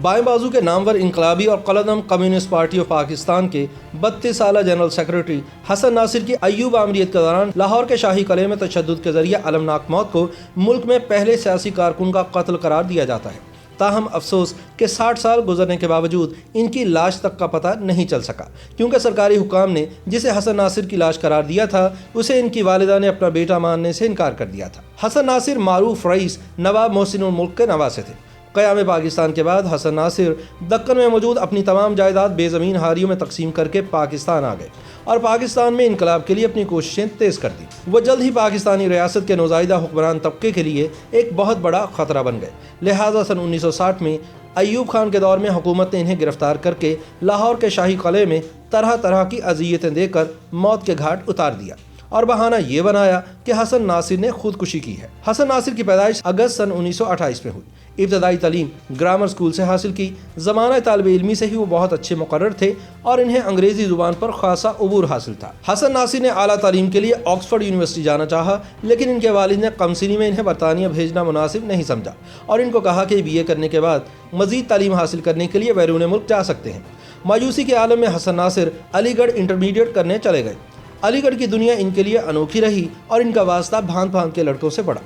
بائیں بازو کے نامور انقلابی اور قلعدم کمیونسٹ پارٹی آف پاکستان کے 32 سالہ جنرل سیکرٹری حسن ناصر کی ایوب آمریت کے دوران لاہور کے شاہی قلعے میں تشدد کے ذریعے المناک موت کو ملک میں پہلے سیاسی کارکن کا قتل قرار دیا جاتا ہے۔ تاہم افسوس کہ 60 سال گزرنے کے باوجود ان کی لاش تک کا پتہ نہیں چل سکا، کیونکہ سرکاری حکام نے جسے حسن ناصر کی لاش قرار دیا تھا اسے ان کی والدہ نے اپنا بیٹا ماننے سے انکار کر دیا تھا۔ حسن ناصر معروف رئیس نواب محسن الملک کے نواسے تھے۔ قیام پاکستان کے بعد حسن ناصر دکن میں موجود اپنی تمام جائیداد بے زمین ہاریوں میں تقسیم کر کے پاکستان آ گئے اور پاکستان میں انقلاب کے لیے اپنی کوششیں تیز کر دی۔ وہ جلد ہی پاکستانی ریاست کے نوزائیدہ حکمران طبقے کے لیے ایک بہت بڑا خطرہ بن گئے، لہٰذا سن 1960 میں ایوب خان کے دور میں حکومت نے انہیں گرفتار کر کے لاہور کے شاہی قلعے میں طرح طرح کی اذیتیں دے کر موت کے گھاٹ اتار دیا اور بہانہ یہ بنایا کہ حسن ناصر نے خودکشی کی ہے۔ حسن ناصر کی پیدائش اگست سن 1928 میں ہوئی۔ ابتدائی تعلیم گرامر اسکول سے حاصل کی۔ زمانہ طالب علمی سے ہی وہ بہت اچھے مقرر تھے اور انہیں انگریزی زبان پر خاصا عبور حاصل تھا۔ حسن ناصر نے اعلیٰ تعلیم کے لیے آکسفورڈ یونیورسٹی جانا چاہا، لیکن ان کے والد نے کم سنی میں انہیں برطانیہ بھیجنا مناسب نہیں سمجھا اور ان کو کہا کہ BA کرنے کے بعد مزید تعلیم حاصل کرنے کے لیے بیرون ملک جا سکتے ہیں۔ مایوسی کے عالم میں حسن ناصر علی گڑھ انٹرمیڈیٹ کرنے چلے گئے۔ علی گڑھ کی دنیا ان کے لیے انوکھی رہی اور ان کا واسطہ بھانت بھانت کے لڑکوں سے پڑا۔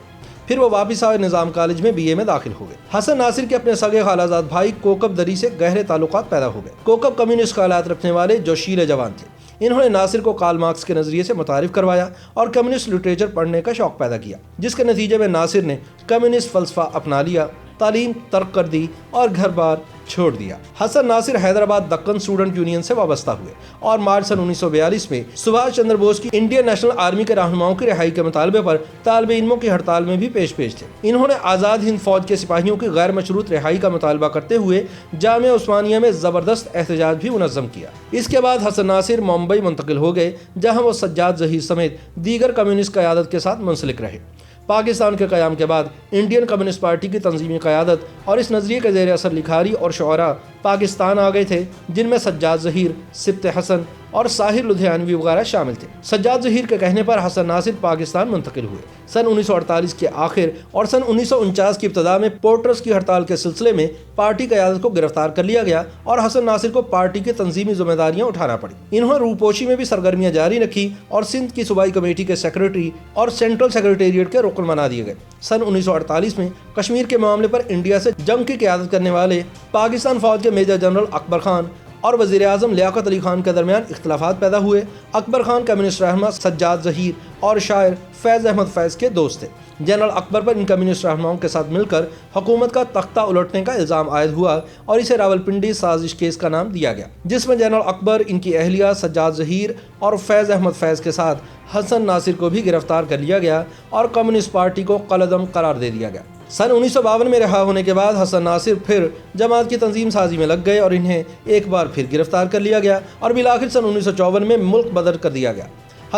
پھر وہ واپس آئے نظام کالج میں BA میں داخل ہو گئے۔ حسن ناصر کے اپنے سگے خالہ زاد بھائی کوکب دری سے گہرے تعلقات پیدا ہو گئے۔ کوکب کمیونسٹ خیالات رکھنے والے جوشیلے جوان تھے۔ انہوں نے ناصر کو کارل مارکس کے نظریے سے متعارف کروایا اور کمیونسٹ لٹریچر پڑھنے کا شوق پیدا کیا، جس کے نتیجے میں ناصر نے کمیونسٹ فلسفہ اپنا لیا، تعلیم ترک کر دی اور گھر بار چھوڑ دیا۔ حسن ناصر حیدرآباد دکن اسٹوڈنٹ یونین سے وابستہ ہوئے اور مارچ سن 1942 میں سبھاش چندر بوس کی انڈین نیشنل آرمی کے رہنماؤں کی رہائی کے مطالبے پر طالب علموں کی ہڑتال میں بھی پیش تھے۔ انہوں نے آزاد ہند فوج کے سپاہیوں کی غیر مشروط رہائی کا مطالبہ کرتے ہوئے جامعہ عثمانیہ میں زبردست احتجاج بھی منظم کیا۔ اس کے بعد حسن ناصر ممبئی منتقل ہو گئے، جہاں وہ سجاد ظہیر سمیت دیگر کمیونسٹ قیادت کے ساتھ منسلک رہے۔ پاکستان کے قیام کے بعد انڈین کمیونسٹ پارٹی کی تنظیمی قیادت اور اس نظریے کے زیر اثر لکھاری اور شعراء پاکستان آ گئے تھے، جن میں سجاد ظہیر، سبط حسن اور ساحر لدھیانوی وغیرہ شامل تھے۔ سجاد ظہیر کے کہنے پر حسن ناصر پاکستان منتقل ہوئے۔ سن 1948 کے آخر اور سن 1949 کی ابتدا میں پورٹرز کی ہڑتال کے سلسلے میں پارٹی قیادت کو گرفتار کر لیا گیا اور حسن ناصر کو پارٹی کی تنظیمی ذمہ داریاں اٹھانا پڑی۔ انہوں نے روپوشی میں بھی سرگرمیاں جاری رکھی اور سندھ کی صوبائی کمیٹی کے سیکرٹری اور سینٹرل سیکرٹریٹ کے رکن بنا دیے گئے۔ سن 1948 میں کشمیر کے معاملے پر انڈیا سے جنگ کی قیادت کرنے والے پاکستان فوج کے میجر جنرل اکبر خان اور وزیر اعظم لیاقت علی خان کے درمیان اختلافات پیدا ہوئے۔ اکبر خان کمیونسٹ رہنما سجاد ظہیر اور شاعر فیض احمد فیض کے دوست تھے۔ جنرل اکبر پر ان کمیونسٹ رہنماؤں کے ساتھ مل کر حکومت کا تختہ الٹنے کا الزام عائد ہوا اور اسے راولپنڈی سازش کیس کا نام دیا گیا، جس میں جنرل اکبر، ان کی اہلیہ سجاد ظہیر اور فیض احمد فیض کے ساتھ حسن ناصر کو بھی گرفتار کر لیا گیا اور کمیونسٹ پارٹی کو قلعدم قرار دے دیا گیا۔ سن 1952 میں رہا ہونے کے بعد حسن ناصر پھر جماعت کی تنظیم سازی میں لگ گئے اور انہیں ایک بار پھر گرفتار کر لیا گیا اور بالآخر سن 1954 میں ملک بدر کر دیا گیا۔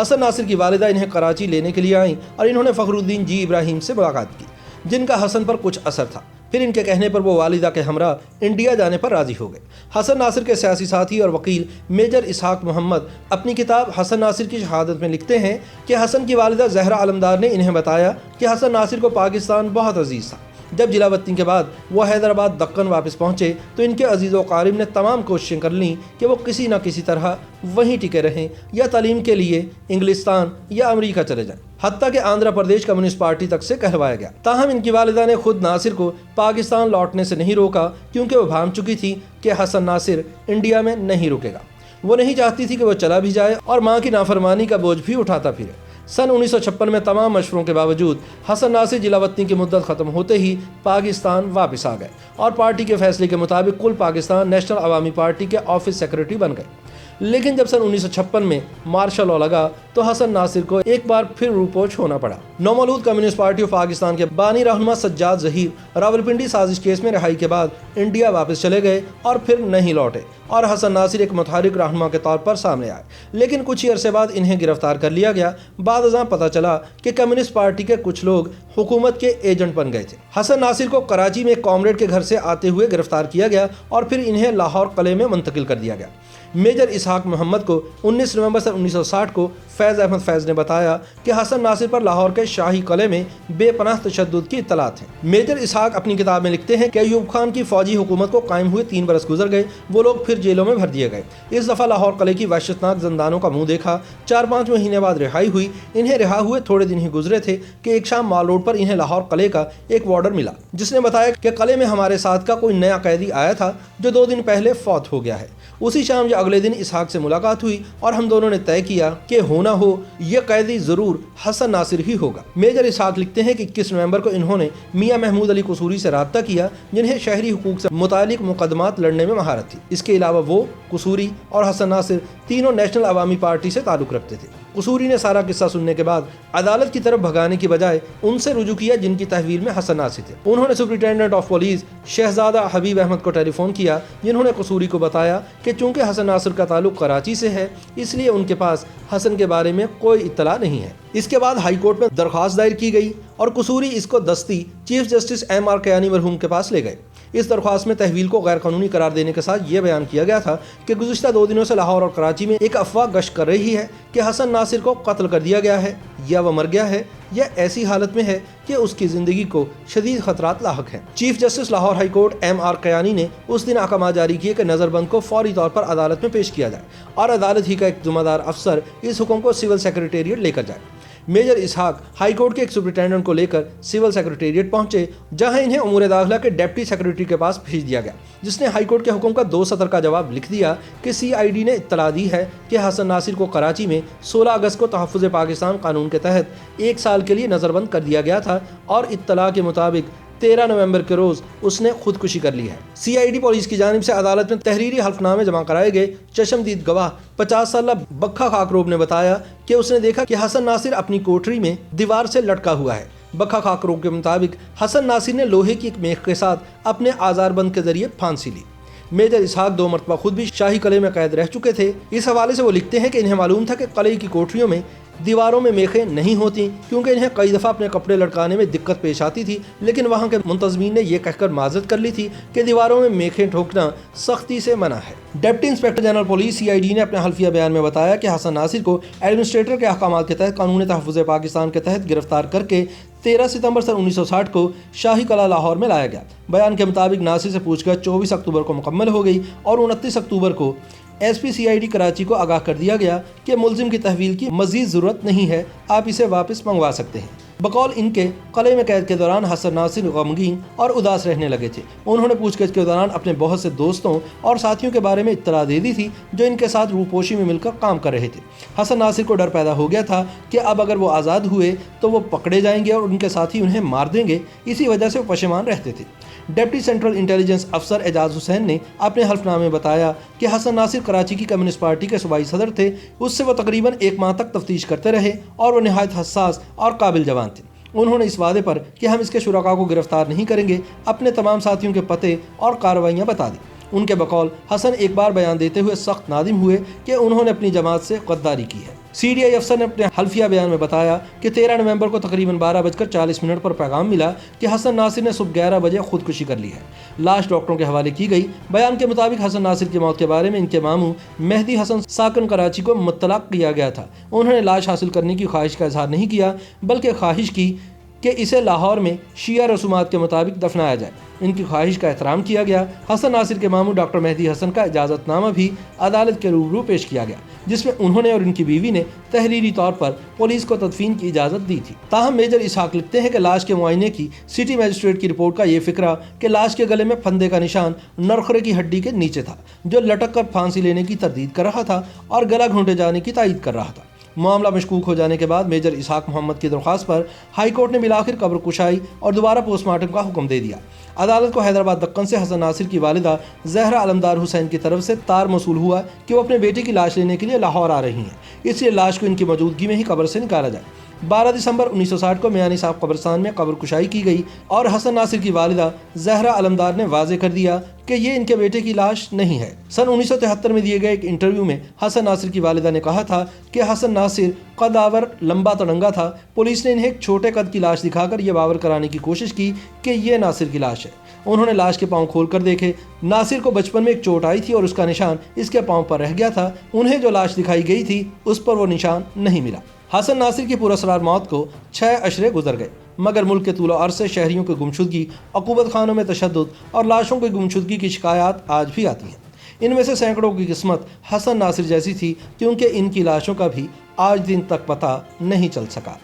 حسن ناصر کی والدہ انہیں کراچی لینے کے لیے آئیں اور انہوں نے فخر الدین جی ابراہیم سے ملاقات کی، جن کا حسن پر کچھ اثر تھا۔ پھر ان کے کہنے پر وہ والدہ کے ہمراہ انڈیا جانے پر راضی ہو گئے۔ حسن ناصر کے سیاسی ساتھی اور وکیل میجر اسحاق محمد اپنی کتاب حسن ناصر کی شہادت میں لکھتے ہیں کہ حسن کی والدہ زہرا علمدار نے انہیں بتایا کہ حسن ناصر کو پاکستان بہت عزیز تھا۔ جب جلاوطنی کے بعد وہ حیدرآباد دکن واپس پہنچے تو ان کے عزیز و قارب نے تمام کوششیں کر لیں کہ وہ کسی نہ کسی طرح وہیں ٹکے رہیں یا تعلیم کے لیے انگلستان یا امریکہ چلے جائیں، حتیٰ کہ آندھرا پردیش کمیونسٹ پارٹی تک سے کہلوایا گیا۔ تاہم ان کی والدہ نے خود ناصر کو پاکستان لوٹنے سے نہیں روکا، کیونکہ وہ بھان چکی تھی کہ حسن ناصر انڈیا میں نہیں رکے گا۔ وہ نہیں چاہتی تھی کہ وہ چلا بھی جائے اور ماں کی نافرمانی کا بوجھ بھی اٹھاتا پھرے۔ سن 1956 میں تمام مشوروں کے باوجود حسن ناصر جلاوطنی کی مدت ختم ہوتے ہی پاکستان واپس آ گئے اور پارٹی کے فیصلے کے مطابق کل پاکستان نیشنل عوامی پارٹی کے آفس سیکرٹری بن گئے۔ لیکن جب سن 1956 میں مارشل لا لگا تو حسن ناصر کو ایک بار پھر روپوش ہونا پڑا۔ نومولود کمیونسٹ پارٹی آف پاکستان کے بانی رہنما سجاد ظہیر راولپنڈی سازش کیس میں رہائی کے بعد انڈیا واپس چلے گئے اور پھر نہیں لوٹے اور حسن ناصر ایک متحرک رہنما کے طور پر سامنے آئے، لیکن کچھ ہی عرصے بعد انہیں گرفتار کر لیا گیا۔ بعد ازاں پتہ چلا کہ کمیونسٹ پارٹی کے کچھ لوگ حکومت کے ایجنٹ بن گئے تھے۔ حسن ناصر کو کراچی میں ایک کامریڈ کے گھر سے آتے ہوئے گرفتار کیا گیا اور پھر انہیں لاہور قلعے میں منتقل کر دیا گیا۔ मेजर इसहाक मोहम्मद को 19 नवंबर सन 1960 को फैज़ अहमद फैज़ ने बताया कि हसन नासिर पर लाहौर के शाही कले में बेपनाह तशद्दुद की इत्तलात हैं। मेजर इसहाक अपनी किताब में लिखते हैं कि अयूब खान की फौजी हुकूमत को कायम हुए 3 बरस गुजर गए, वो लोग फिर जेलों में भर दिए गए। इस दफ़ा लाहौर कले की वहशतनाक जिंदानों का मुंह देखा। 4-5 महीने बाद रिहाई हुई। इन्हें रिहा हुए थोड़े दिन ही गुजरे थे कि एक शाम माल रोड पर इन्हें लाहौर कले का एक वार्डर मिला, जिसने बताया कि कले में हमारे साथ का कोई नया कैदी आया था जो 2 दिन पहले फौत हो गया है। उसी शाम या अगले दिन इसहाक से मुलाकात हुई और हम दोनों ने तय किया कि हो ना हो यह कैदी जरूर हसन नासिर ही होगा। मेजर इसहाक लिखते हैं कि 21 नवंबर को इन्होंने मियां महमूद अली कसूरी से राब्ता किया, जिन्हें शहरी हुकूक से मुतालिक मुकदमात लड़ने में महारत थी। इसके अलावा वो, कसूरी और हसन नासिर तीनों नेशनल अवामी पार्टी से ताल्लुक़ रखते थे। कसूरी ने सारा किस्सा सुनने के बाद अदालत की तरफ भगाने की बजाय उनसे रुजू किया जिनकी तहवील में हसन नासिर थे। उन्होंने सुपरिटेंडेंट ऑफ पुलिस शहजादा हबीब अहमद को टेलीफोन किया, जिन्होंने कसूरी को बताया कि चूंकि हसन नासिर का ताल्लुक कराची से है, इसलिए उनके पास हसन के बारे में कोई इत्तला नहीं है। इसके बाद हाई कोर्ट में दरख्वास्त दायर की गई और कसूरी इसको दस्ती चीफ जस्टिस M.R. कयानी मरहूम के पास ले गए। इस दरख्वास्त में तहवील को गैर कानूनी करार देने के साथ ये बयान किया गया था कि गुज़िश्ता 2 दिनों से लाहौर और कराची में एक अफवाह गश्त कर रही है कि हसन नासिर को कत्ल कर दिया गया है या वह मर गया है या ऐसी हालत में है कि उसकी ज़िंदगी को शदीद खतरात लाहक हैं। Chief justice Lahore high court M.R. Kayani ने उस दिन अहकाम जारी किए कि नज़रबंद को फौरी तौर पर अदालत में पेश किया जाए और अदालत ही का एक ज़िम्मेदार अफसर इस हुक्म को सिविल सेक्रेटेरिएट लेकर जाए। मेजर इसहाक हाई कोर्ट के एक सुपरिटेंडेंट को लेकर सिविल सेक्रेटेरिएट पहुंचे, जहां इन्हें उमूर दाखिला के डिप्टी सेक्रेटरी के पास भेज दिया गया, जिसने हाई कोर्ट के हुक्म का 2 सतर का जवाब लिख दिया कि CID ने इत्तला दी है कि हसन नासिर को कराची में 16 अगस्त को तहफ़्फ़ुज़ पाकिस्तान कानून के तहत 1 साल के लिए नज़रबंद कर दिया गया था और इत्तला के मुताबिक 13 नवंबर के रोज़ उसने खुदकुशी कर ली है। CID पुलिस की जानिब से अदालत में तहरीरी हल्फनामे जमा कराए गए। चशमदीद गवाह 50 साला बक्खा खाकरोब ने बताया कि उसने देखा कि हसन नासिर अपनी कोठरी में दीवार से लटका हुआ है। बक्खा खाकरोब के मुताबिक हसन नासिर ने लोहे की एक मेख के साथ अपने आज़ारबंद के जरिए फांसी ली। मेजर इसहाक 2 मरतबा खुद भी शाही कले में कैद रह चुके थे। इस हवाले से वो लिखते हैं कि इन्हें मालूम था कि कले की कोठरियों में दीवारों में मेखें नहीं होती, क्योंकि इन्हें कई दफ़ा अपने कपड़े लटकाने में दिक्कत पेश आती थी, लेकिन वहाँ के मुंतज़मीन ने यह कहकर माजरत कर ली थी कि दीवारों में मेखें ठोकना सख्ती से मना है। Deputy inspector general police CID ने अपने हल्फिया बयान में बताया कि हसन नासिर को एडमिनिस्ट्रेटर के अहकामात के तहत कानून तहफ़्फ़ुज़ पाकिस्तान के तहत गिरफ्तार करके 13 सितंबर सन 1960 को शाही कला लाहौर में लाया गया। बयान के मुताबिक नासिर से पूछकर 24 अक्टूबर को मुकम्मल हो गई और 29 अक्टूबर को SP CID कराची को आगाह कर दिया गया कि मुलजिम की तहवील की मजीद ज़रूरत नहीं है, आप इसे वापस मंगवा सकते हैं। बकौल इनके कले में कैद के दौरान हसन नासिर गमगीन और उदास रहने लगे थे। उन्होंने पूछताछ के दौरान अपने बहुत से दोस्तों और साथियों के बारे में इत्तला दे दी थी जो इनके साथ रूपोशी में मिलकर काम कर रहे थे। हसन नासिर को डर पैदा हो गया था कि अब अगर वो आज़ाद हुए तो वो पकड़े जाएंगे और उनके साथी उन्हें मार देंगे। इसी वजह से वो पशेमान रहते थे। डिप्टी सेंट्रल इंटेलिजेंस अफसर एजाज हुसैन ने अपने हल्फनामे में बताया कि हसन नासिर कराची की कम्युनिस्ट पार्टी के सूबाई सदर थे। उससे वो तकरीबन 1 माह तक तफ्तीश करते रहे और वो नहायत हसास और काबिल जवान थे। उन्होंने इस वादे पर कि हम इसके शुरका को गिरफ्तार नहीं करेंगे अपने तमाम साथियों के पते और कार्रवाइयाँ बता दी। उनके बकौल हसन एक बार बयान देते हुए सख्त नादिम हुए कि उन्होंने अपनी जमात से गद्दारी की है। CDI अफसर ने अपने हल्फिया बयान में बताया कि 13 नवंबर को तकरीबन 12:40 पर पैगाम मिला कि हसन नासिर ने सुबह 11 बजे खुदकुशी कर ली है। लाश डॉक्टरों के हवाले की गई। बयान के मुताबिक हसन नासिर की मौत के बारे में इनके मामू मेहदी हसन साकन कराची को मुत्तला किया गया था। उन्होंने लाश हासिल करने की ख्वाहिश का इजहार नहीं किया, बल्कि ख्वाहिश की कि इसे लाहौर में शिया रसूमात के मुताबिक दफनाया जाए। इनकी ख्वाहिश का एहतराम किया गया। हसन नासिर के मामू डॉक्टर मेहदी हसन का इजाज़तनामा भी अदालत के रूबरू पेश किया गया, जिसमें उन्होंने और इनकी बीवी ने तहरीरी तौर पर पुलिस को तदफीन की इजाज़त दी थी। ताहम मेजर इसहाक लिखते हैं कि लाश के मुआयने की सिटी मजिस्ट्रेट की रिपोर्ट का ये फिक्रा कि लाश के गले में फंदे का निशान नरखरे की हड्डी के नीचे था, जो लटक कर फांसी लेने की तरदीद कर रहा था और गला घोंटे जाने की तायीद कर रहा था। मामला मशकूक हो जाने के बाद मेजर इसहाक मोहम्मद की दरख्वास्त पर हाई कोर्ट ने बिलाखिर कब्र कुशाई और दोबारा पोस्टमार्टम का हुक्म दे दिया। अदालत को हैदराबाद दक्कन से हसन नासिर की वालिदा जहरा अलमदार हुसैन की तरफ से तार मौसूल हुआ कि वो अपने बेटे की लाश लेने के लिए लाहौर आ रही हैं, इसलिए लाश को इनकी मौजूदगी में ही कब्र से निकाला जाए। 12 दिसंबर 1960 को मियानी साहब कब्रिस्तान में कब्र कुशाई की गई और हसन नासिर की वालिदा जहरा अलमदार ने वाजे कर दिया कि ये इनके बेटे की लाश नहीं है। सन 1973 में दिए गए एक इंटरव्यू में हसन नासिर की वालिदा ने कहा था कि हसन नासिर कदावर लंबा तड़ंगा था। पुलिस ने इन्हें एक छोटे कद की लाश दिखाकर ये बावर कराने की कोशिश की कि ये नासिर की लाश है। उन्होंने लाश के पांव खोलकर देखे। नासिर को बचपन में एक चोट आई थी और उसका निशान इसके पांव पर रह गया था। उन्हें जो लाश दिखाई गई थी उस पर वो निशान नहीं मिला। हसन नासिर की पुरअसरार मौत को 6 अशरे गुजर गए, मगर मुल्क के तूलो अरसे शहरियों की गुमशुदगी, अक़ूबत खानों में तशद्दुद और लाशों की गुमशुदगी की शिकायत आज भी आती हैं। इनमें से सैकड़ों की किस्मत हसन नासिर जैसी थी, क्योंकि इनकी लाशों का भी आज दिन तक पता नहीं चल सका।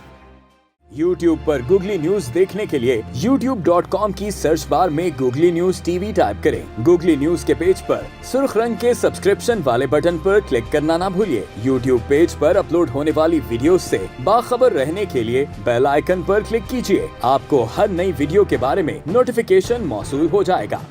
YouTube पर गूगली न्यूज देखने के लिए youtube.com की सर्च बार में गूगली न्यूज टीवी टाइप करें। गूगली न्यूज के पेज पर सुर्ख रंग के सब्सक्रिप्शन वाले बटन पर क्लिक करना ना भूलिए। YouTube पेज पर अपलोड होने वाली वीडियोस से बाखबर रहने के लिए बेल आइकन पर क्लिक कीजिए। आपको हर नई वीडियो के बारे में नोटिफिकेशन मौसूल हो जाएगा।